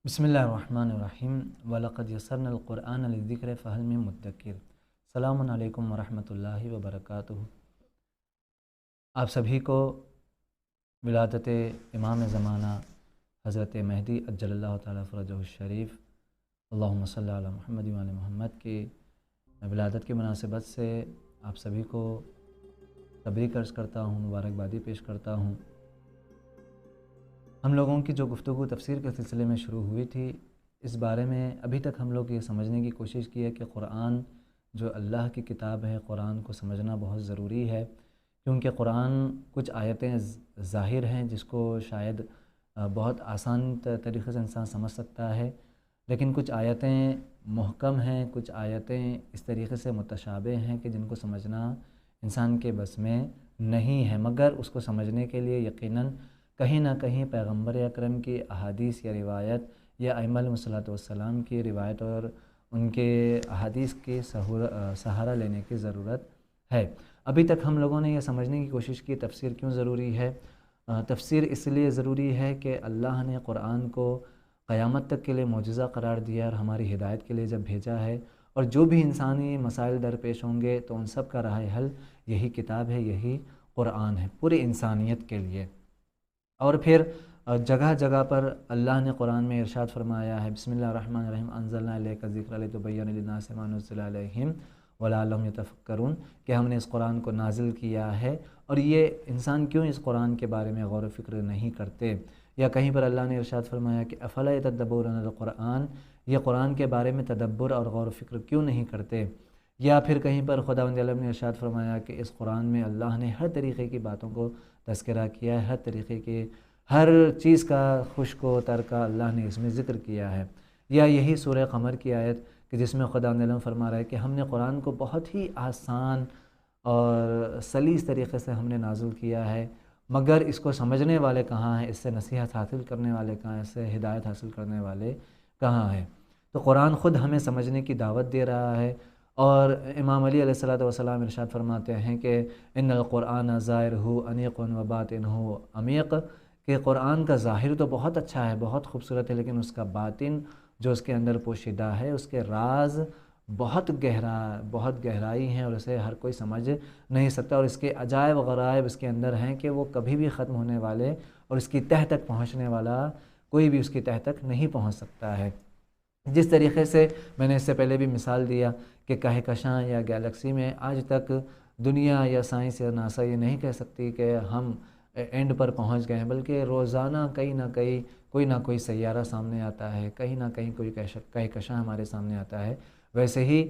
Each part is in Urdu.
بسم اللہ الرحمن الرحیم وَلَقَدْ يَسَّرْنَا الْقُرْآنَ لِلذِّكْرِ فَهَلْ مِن مُدَّكِّرٍ۔ السلام علیکم ورحمۃ اللہ وبرکاتہ۔ آپ سبھی کو ولادت امام زمانہ حضرت مہدی عجل اللہ تعالیٰ فرجہ الشریف اللہم صلی علی محمد وعلی محمد کی ولادت کی مناسبت سے آپ سبھی کو تبریک عرض کرتا ہوں، مبارکبادی پیش کرتا ہوں۔ ہم لوگوں کی جو گفتگو تفسیر کے سلسلے میں شروع ہوئی تھی، اس بارے میں ابھی تک ہم لوگ یہ سمجھنے کی کوشش کی ہے کہ قرآن جو اللہ کی کتاب ہے، قرآن کو سمجھنا بہت ضروری ہے، کیونکہ قرآن کچھ آیتیں ظاہر ہیں جس کو شاید بہت آسان طریقے سے انسان سمجھ سکتا ہے، لیکن کچھ آیتیں محکم ہیں، کچھ آیتیں اس طریقے سے متشابہ ہیں کہ جن کو سمجھنا انسان کے بس میں نہیں ہے، مگر اس کو سمجھنے کے لیے یقیناً کہیں نہ کہیں پیغمبر اکرم کی احادیث یا روایت یا ائمہ علیہم الصلوۃ والسلام کی روایت اور ان کے احادیث کے سہارا لینے کی ضرورت ہے۔ ابھی تک ہم لوگوں نے یہ سمجھنے کی کوشش کی تفسیر کیوں ضروری ہے۔ تفسیر اس لیے ضروری ہے کہ اللہ نے قرآن کو قیامت تک کے لیے معجزہ قرار دیا اور ہماری ہدایت کے لیے جب بھیجا ہے، اور جو بھی انسانی مسائل درپیش ہوں گے تو ان سب کا راہ حل یہی کتاب ہے، یہی قرآن ہے پوری انسانیت کے لیے۔ اور پھر جگہ جگہ پر اللہ نے قرآن میں ارشاد فرمایا ہے، بسم اللہ الرحمن الرحیم انزلنا الیک الذکر لتبین للناس ما نزل الیہم ولعلہم یتفکرون، کہ ہم نے اس قرآن کو نازل کیا ہے، اور یہ انسان کیوں اس قرآن کے بارے میں غور و فکر نہیں کرتے۔ یا کہیں پر اللہ نے ارشاد فرمایا کہ افلا یتدبرون القرآن، یہ قرآن کے بارے میں تدبر اور غور و فکر کیوں نہیں کرتے۔ یا پھر کہیں پر خداوند عالم نے ارشاد فرمایا کہ اس قرآن میں اللہ نے ہر طریقے کی باتوں کو تذکرہ کیا ہے، ہر طریقے کی ہر چیز کا خشک و تر کا اللہ نے اس میں ذکر کیا ہے۔ یا یہی سورہ قمر کی آیت کہ جس میں خداوند عالم فرما رہا ہے کہ ہم نے قرآن کو بہت ہی آسان اور سلیس طریقے سے ہم نے نازل کیا ہے، مگر اس کو سمجھنے والے کہاں ہیں، اس سے نصیحت حاصل کرنے والے کہاں ہیں، اس سے ہدایت حاصل کرنے والے کہاں ہیں۔ تو قرآن خود ہمیں سمجھنے کی دعوت دے رہا ہے، اور امام علی علیہ الصلوۃ والسلام ارشاد فرماتے ہیں کہ ان القرآن ظاہرہ انیق و باطنہ عمیق، کہ قرآن کا ظاہر تو بہت اچھا ہے، بہت خوبصورت ہے، لیکن اس کا باطن جو اس کے اندر پوشیدہ ہے، اس کے راز بہت گہرائی ہیں، اور اسے ہر کوئی سمجھ نہیں سکتا، اور اس کے عجائب و غرائب اس کے اندر ہیں کہ وہ کبھی بھی ختم ہونے والے اور اس کی تہ تک پہنچنے والا کوئی بھی اس کی تہ تک نہیں پہنچ سکتا ہے۔ جس طریقے سے میں نے اس سے پہلے بھی مثال دیا کہ کہکشاں یا گیلیکسی میں آج تک دنیا یا سائنس یا ناسا یہ نہیں کہہ سکتی کہ ہم اینڈ پر پہنچ گئے ہیں، بلکہ روزانہ کہیں نہ کہیں کوئی نہ کوئی سیارہ سامنے آتا ہے، کہیں نہ کہیں کوئی کہکشاں ہمارے سامنے آتا ہے۔ ویسے ہی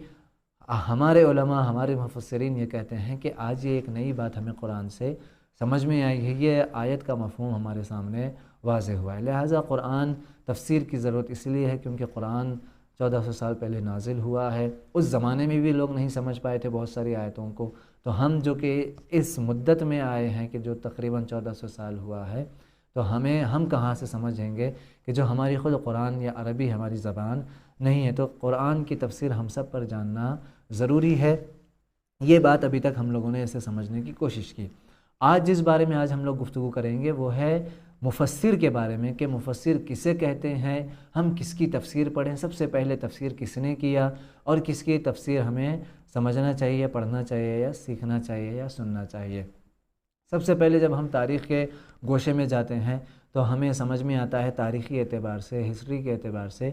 ہمارے علماء، ہمارے مفسرین یہ کہتے ہیں کہ آج یہ ایک نئی بات ہمیں قرآن سے سمجھ میں آئی ہے، یہ آیت کا مفہوم ہمارے سامنے واضح ہوا ہے۔ لہٰذا قرآن تفسیر کی ضرورت اس لیے ہے کیونکہ قرآن 1400 سال پہلے نازل ہوا ہے، اس زمانے میں بھی لوگ نہیں سمجھ پائے تھے بہت ساری آیتوں کو، تو ہم جو کہ اس مدت میں آئے ہیں کہ جو تقریباً 1400 سال ہوا ہے، تو ہم کہاں سے سمجھیں گے کہ جو ہماری خود قرآن یا عربی ہماری زبان نہیں ہے، تو قرآن کی تفسیر ہم سب پر جاننا ضروری ہے۔ یہ بات ابھی تک ہم لوگوں نے اسے سمجھنے کی کوشش کی۔ آج جس بارے میں ہم لوگ گفتگو کریں گے وہ ہے مفسر کے بارے میں، کہ مفسر کسے کہتے ہیں، ہم کس کی تفسیر پڑھیں، سب سے پہلے تفسیر کس نے کیا، اور کس کی تفسیر ہمیں سمجھنا چاہیے، پڑھنا چاہیے یا سیکھنا چاہیے یا سننا چاہیے۔ سب سے پہلے جب ہم تاریخ کے گوشے میں جاتے ہیں تو ہمیں سمجھ میں آتا ہے تاریخی اعتبار سے، ہسٹری کے اعتبار سے،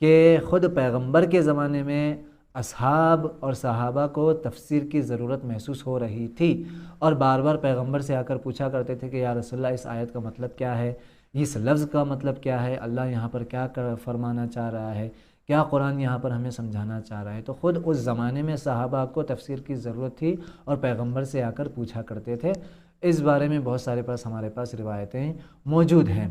کہ خود پیغمبر کے زمانے میں اصحاب اور صحابہ کو تفسیر کی ضرورت محسوس ہو رہی تھی، اور بار بار پیغمبر سے آ کر پوچھا کرتے تھے کہ یا رسول اللہ اس آیت کا مطلب کیا ہے، اس لفظ کا مطلب کیا ہے، اللہ یہاں پر کیا فرمانا چاہ رہا ہے، کیا قرآن یہاں پر ہمیں سمجھانا چاہ رہا ہے۔ تو خود اس زمانے میں صحابہ کو تفسیر کی ضرورت تھی اور پیغمبر سے آ کر پوچھا کرتے تھے۔ اس بارے میں بہت سارے ہمارے پاس روایتیں موجود ہیں۔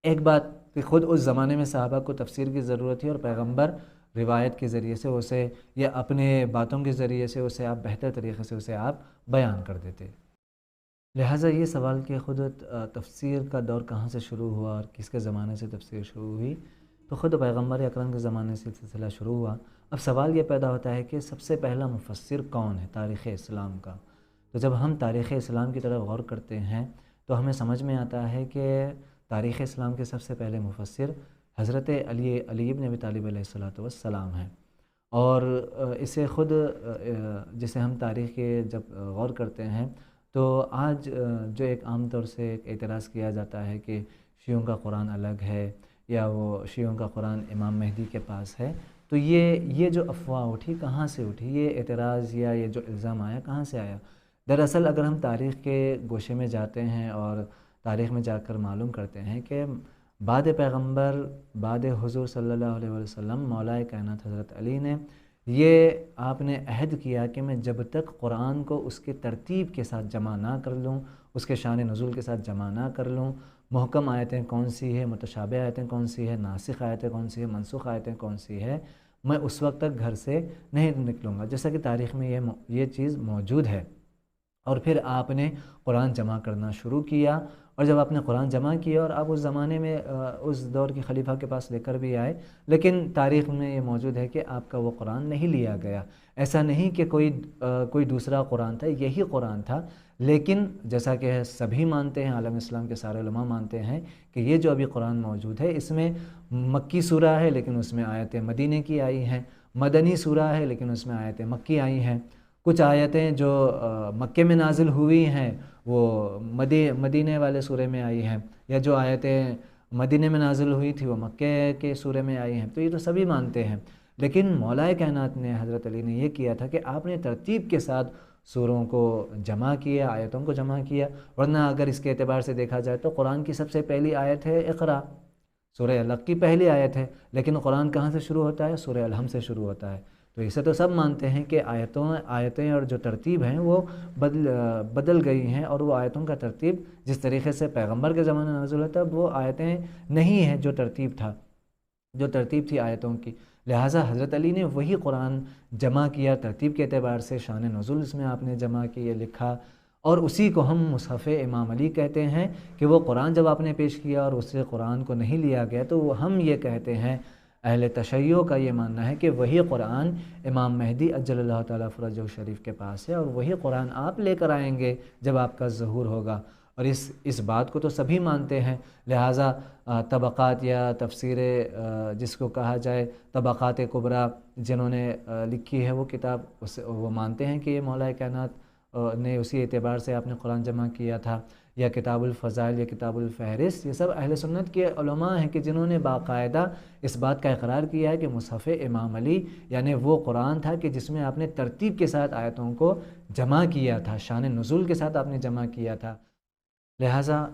ایک بات کہ خود اس زمانے میں صحابہ کو تفسیر کی ضرورت تھی، اور پیغمبر روایت کے ذریعے سے اسے یا اپنے باتوں کے ذریعے سے اسے آپ بہتر طریقے سے اسے آپ بیان کر دیتے۔ لہٰذا یہ سوال کہ خود تفسیر کا دور کہاں سے شروع ہوا اور کس کے زمانے سے تفسیر شروع ہوئی، تو خود پیغمبر اکرم کے زمانے سے سلسلہ شروع ہوا۔ اب سوال یہ پیدا ہوتا ہے کہ سب سے پہلا مفسر کون ہے تاریخ اسلام کا؟ تو جب ہم تاریخ اسلام کی طرف غور کرتے ہیں تو ہمیں سمجھ میں آتا ہے کہ تاریخ اسلام کے سب سے پہلے مفسر حضرت علی ابن ابی طالب علیہ الصلوۃ والسلام ہیں۔ اور اسے خود جسے ہم تاریخ کے جب غور کرتے ہیں تو آج جو ایک عام طور سے ایک اعتراض کیا جاتا ہے کہ شیعوں کا قرآن الگ ہے یا وہ شیعوں کا قرآن امام مہدی کے پاس ہے، تو یہ جو افواہ اٹھی کہاں سے اٹھی، یہ اعتراض یا یہ جو الزام آیا کہاں سے آیا؟ دراصل اگر ہم تاریخ کے گوشے میں جاتے ہیں اور تاریخ میں جا کر معلوم کرتے ہیں کہ بعد پیغمبر، بعد حضور صلی اللہ علیہ وسلم، مولا کائنات حضرت علی نے یہ آپ نے عہد کیا کہ میں جب تک قرآن کو اس کے ترتیب کے ساتھ جمع نہ کر لوں، اس کے شان نزول کے ساتھ جمع نہ کر لوں، محکم آیتیں کون سی ہے، متشابہ آیتیں کون سی ہے، ناسخ آیتیں کون سی ہے، منسوخ آیتیں کون سی ہے، میں اس وقت تک گھر سے نہیں نکلوں گا، جیسا کہ تاریخ میں یہ چیز موجود ہے۔ اور پھر آپ نے قرآن جمع کرنا شروع کیا، اور جب آپ نے قرآن جمع کیا اور آپ اس زمانے میں اس دور کے خلیفہ کے پاس لے کر بھی آئے، لیکن تاریخ میں یہ موجود ہے کہ آپ کا وہ قرآن نہیں لیا گیا۔ ایسا نہیں کہ کوئی دوسرا قرآن تھا، یہی قرآن تھا، لیکن جیسا کہ سبھی مانتے ہیں، عالم اسلام کے سارے علماء مانتے ہیں کہ یہ جو ابھی قرآن موجود ہے اس میں مکی سورہ ہے لیکن اس میں آیتیں مدینے کی آئی ہیں، مدنی سورہ ہے لیکن اس میں آیتیں مکی آئی ہیں، کچھ آیتیں جو مکے میں نازل ہوئی ہیں وہ مدینے والے سورے میں آئی ہیں، یا جو آیتیں مدینے میں نازل ہوئی تھی وہ مکے کے سورے میں آئی ہیں، تو یہ تو سبھی مانتے ہیں۔ لیکن مولا کائنات نے، حضرت علی نے یہ کیا تھا کہ آپ نے ترتیب کے ساتھ سوروں کو جمع کیا، آیتوں کو جمع کیا، ورنہ اگر اس کے اعتبار سے دیکھا جائے تو قرآن کی سب سے پہلی آیت ہے اقرا، سورہ علق کی پہلی آیت ہے، لیکن قرآن کہاں سے شروع ہوتا ہے؟ سورہ الحمد سے شروع ہوتا ہے۔ تو اسے تو سب مانتے ہیں کہ آیتیں اور جو ترتیب ہیں وہ بدل گئی ہیں، اور وہ آیتوں کا ترتیب جس طریقے سے پیغمبر کے زمانے میں نازل ہوتا وہ آیتیں نہیں ہیں جو ترتیب تھی آیتوں کی۔ لہٰذا حضرت علی نے وہی قرآن جمع کیا، ترتیب کے اعتبار سے شان نزول اس میں آپ نے جمع کیے، لکھا، اور اسی کو ہم مصحف امام علی کہتے ہیں کہ وہ قرآن جب آپ نے پیش کیا اور اس سے قرآن کو نہیں لیا گیا تو ہم یہ کہتے ہیں، اہل تشیع کا یہ ماننا ہے کہ وہی قرآن امام مہدی عجل اللہ تعالیٰ فرجہ شریف کے پاس ہے، اور وہی قرآن آپ لے کر آئیں گے جب آپ کا ظہور ہوگا، اور اس بات کو تو سبھی مانتے ہیں۔ لہٰذا طبقات یا تفسیر جس کو کہا جائے طبقات کبریٰ جنہوں نے لکھی ہے وہ کتاب، وہ مانتے ہیں کہ یہ مولا کائنات نے اسی اعتبار سے آپ نے قرآن جمع کیا تھا، یا کتاب الفضائل یا کتاب الفہرست، یہ سب اہل سنت کے علماء ہیں کہ جنہوں نے باقاعدہ اس بات کا اقرار کیا ہے کہ مصحف امام علی یعنی وہ قرآن تھا کہ جس میں آپ نے ترتیب کے ساتھ آیتوں کو جمع کیا تھا، شان نزول کے ساتھ آپ نے جمع کیا تھا۔ لہٰذا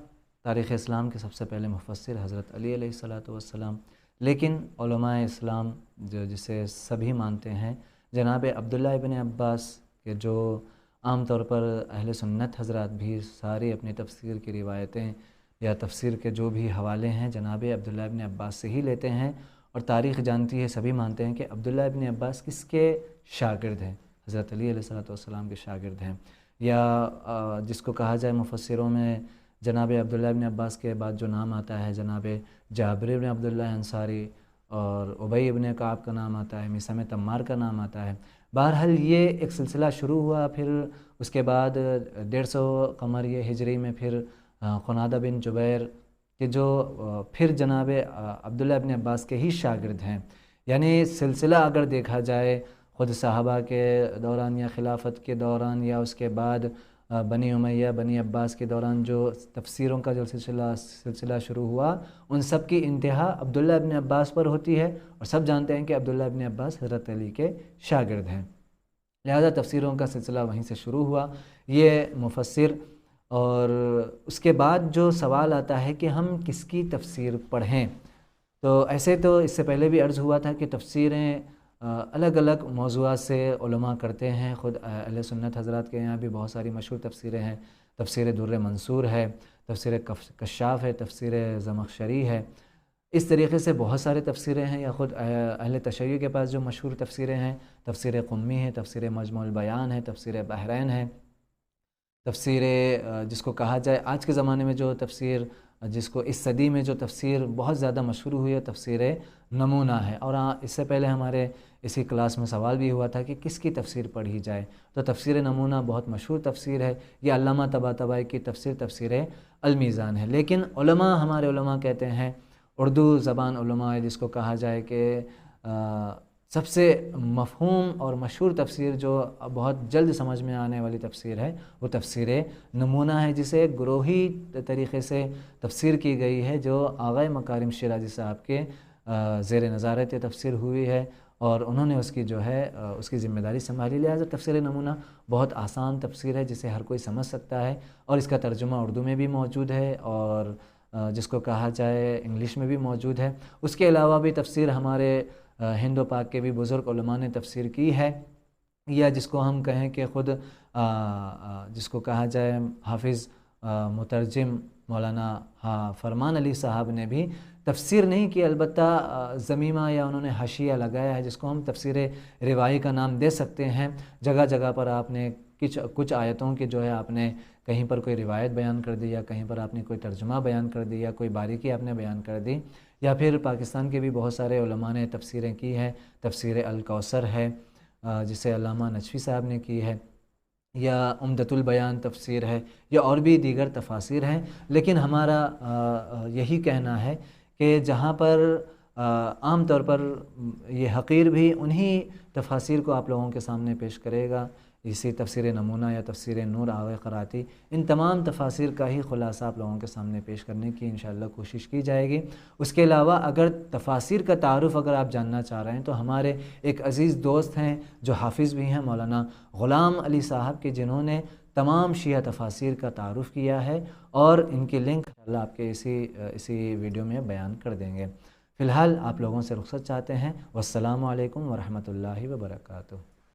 تاریخ اسلام کے سب سے پہلے مفسر حضرت علی علیہ الصلوۃ والسلام، لیکن علماء اسلام جسے سبھی مانتے ہیں، جناب عبداللہ ابن عباس کے جو عام طور پر اہل سنت حضرات بھی ساری اپنی تفسیر کی روایتیں یا تفسیر کے جو بھی حوالے ہیں جناب عبداللہ ابن عباس سے ہی لیتے ہیں، اور تاریخ جانتی ہے، سبھی مانتے ہیں کہ عبداللہ ابن عباس کس کے شاگرد ہیں؟ حضرت علی علیہ الصلوۃ والسلام کے شاگرد ہیں، یا جس کو کہا جائے مفسروں میں جناب عبداللہ ابن عباس کے بعد جو نام آتا ہے جناب جابر ابن عبداللہ انصاری، اور ابی ابن کعب کا نام آتا ہے، میثم تمار کا نام آتا ہے۔ بہرحال یہ ایک سلسلہ شروع ہوا، پھر اس کے بعد 150 قمری ہجری میں پھر قنادہ بن جبیر کہ جو پھر جناب عبداللہ ابن عباس کے ہی شاگرد ہیں، یعنی سلسلہ اگر دیکھا جائے خود صحابہ کے دوران یا خلافت کے دوران یا اس کے بعد بنی امیہ بنی عباس کے دوران جو تفسیروں کا جو سلسلہ شروع ہوا، ان سب کی انتہا عبداللہ ابن عباس پر ہوتی ہے، اور سب جانتے ہیں کہ عبداللہ ابن عباس حضرت علی کے شاگرد ہیں، لہذا تفسیروں کا سلسلہ وہیں سے شروع ہوا یہ مفسر۔ اور اس کے بعد جو سوال آتا ہے کہ ہم کس کی تفسیر پڑھیں، تو ایسے تو اس سے پہلے بھی عرض ہوا تھا کہ تفسیریں الگ الگ موضوعات سے علماء کرتے ہیں، خود اہل سنت حضرات کے یہاں بھی بہت ساری مشہور تفسیریں ہیں، تفسیر در منصور ہے، تفسیر کشاف ہے، تفسیر زمخشری ہے، اس طریقے سے بہت سارے تفسیریں ہیں، یا خود اہل تشیع کے پاس جو مشہور تفسیریں ہیں، تفسیر قمی ہے، تفسیر مجموع البیان ہے، تفسیر بحرین ہے، تفسیر جس کو کہا جائے آج کے زمانے میں جو تفسیر جس کو اس صدی میں جو تفسیر بہت زیادہ مشہور ہوئی ہے تفسیر نمونہ ہے، اور اس سے پہلے ہمارے اسی کلاس میں سوال بھی ہوا تھا کہ کس کی تفسیر پڑھی جائے، تو تفسیر نمونہ بہت مشہور تفسیر ہے، یہ علامہ طباطبائی کی تفسیر تفسیر المیزان ہے، لیکن علماء ہمارے علماء کہتے ہیں اردو زبان علماء جس کو کہا جائے کہ سب سے مفہوم اور مشہور تفسیر جو بہت جلد سمجھ میں آنے والی تفسیر ہے وہ تفسیر نمونہ ہے، جسے گروہی طریقے سے تفسیر کی گئی ہے، جو آغا مکارم شیرازی صاحب کے زیر نظارت تفسیر ہوئی ہے اور انہوں نے اس کی جو ہے اس کی ذمہ داری سنبھالی۔ لہٰذا تفسیر نمونہ بہت آسان تفسیر ہے جسے ہر کوئی سمجھ سکتا ہے، اور اس کا ترجمہ اردو میں بھی موجود ہے اور جس کو کہا جائے انگلش میں بھی موجود ہے۔ اس کے علاوہ بھی تفسیر ہمارے ہند و پاک کے بھی بزرگ علماء نے تفسیر کی ہے، یا جس کو ہم کہیں کہ خود جس کو کہا جائے حافظ مترجم مولانا فرمان علی صاحب نے بھی تفسیر نہیں کی، البتہ ضمیمہ یا انہوں نے حاشیہ لگایا ہے، جس کو ہم تفسیر روائی کا نام دے سکتے ہیں۔ جگہ جگہ پر آپ نے کچھ آیتوں کے جو ہے آپ نے کہیں پر کوئی روایت بیان کر دی، یا کہیں پر آپ نے کوئی ترجمہ بیان کر دی، یا کوئی باریکی آپ نے بیان کر دی، یا پھر پاکستان کے بھی بہت سارے علماء نے تفسیریں کی ہیں۔ تفسیر الکوثر ہے جسے علامہ نجفی صاحب نے کی ہے، یا عمدۃ البیان تفسیر ہے، یا اور بھی دیگر تفاسیر ہیں۔ لیکن ہمارا یہی کہنا ہے کہ جہاں پر عام طور پر یہ حقیر بھی انہی تفاسیر کو آپ لوگوں کے سامنے پیش کرے گا، اسی تفسیر نمونہ یا تفسیر نور آغا قراتی، ان تمام تفاسیر کا ہی خلاصہ آپ لوگوں کے سامنے پیش کرنے کی انشاءاللہ کوشش کی جائے گی۔ اس کے علاوہ اگر تفاسیر کا تعارف اگر آپ جاننا چاہ رہے ہیں تو ہمارے ایک عزیز دوست ہیں جو حافظ بھی ہیں، مولانا غلام علی صاحب کے، جنہوں نے تمام شیعہ تفاسیر کا تعارف کیا ہے، اور ان کی لنک اللہ آپ کے اسی ویڈیو میں بیان کر دیں گے۔ فی الحال آپ لوگوں سے رخصت چاہتے ہیں۔ والسلام علیکم ورحمۃ اللہ وبرکاتہ۔